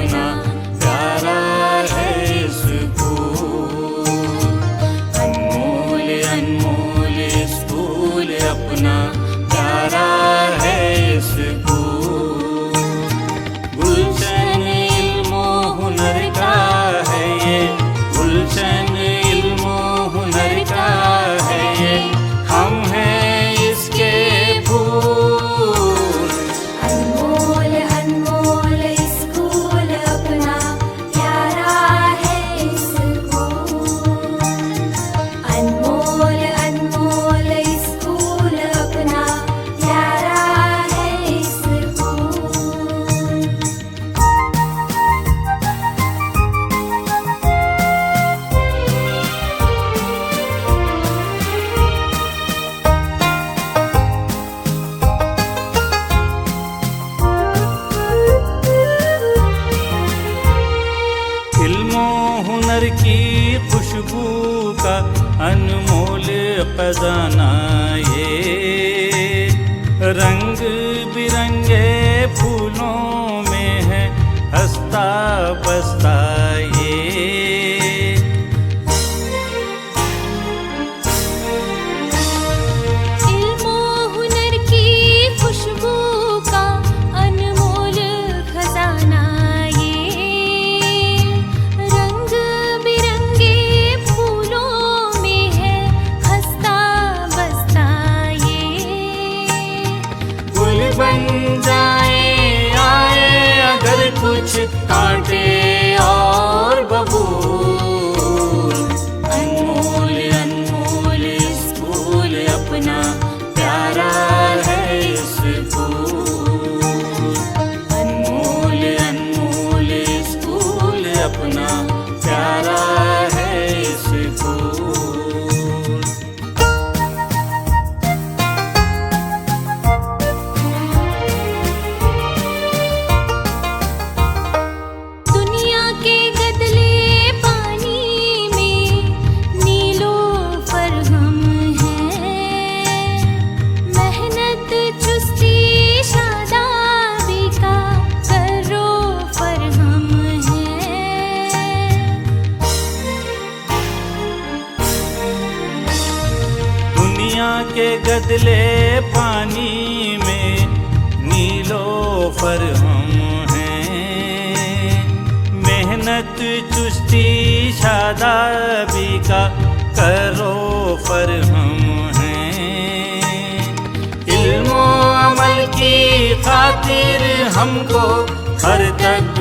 अपना प्यारा है स्कूल। अनमोल अनमोल स्कूल अपना प्यारा है स्कूल। गुलशन इल्मो हुनर का है ये, गुलशन इल्मो हुनर का है ये, हम हैं इसके फूल। अनमोल अनमोल स्कूल अपना प्यारा है स्कूल। अनमोल अनमोल स्कूल अपना प्यारा है स्कूल। इल्मो हुनर की खुशबू का अनमोल खजाना ये, रंग बिरंगे फूलों में है हंसता बसता ये। इल्मो हुनर की खुशबू का अनमोल खजाना ये, रंग बिरंगे फूलों में है हंसता बसता ये। गुल बन जाए आए अगर कुछ कांटे और बबूल। अनमोल अनमोल स्कूल अपना प्यारा है स्कूल। अनमोल अनमोल स्कूल अपना प्यारा है स्कूल। दुनिया के गदले पानी में नीलोफर हम हैं। मेहनत चुस्ती शादाबी का करोफर हम हैं। दुनिया के गदले पानी में नीलोफर हम हैं। मेहनत चुस्ती शादाबी का करोफर हम हैं। इल्मो अमल की खातिर हमको हर तक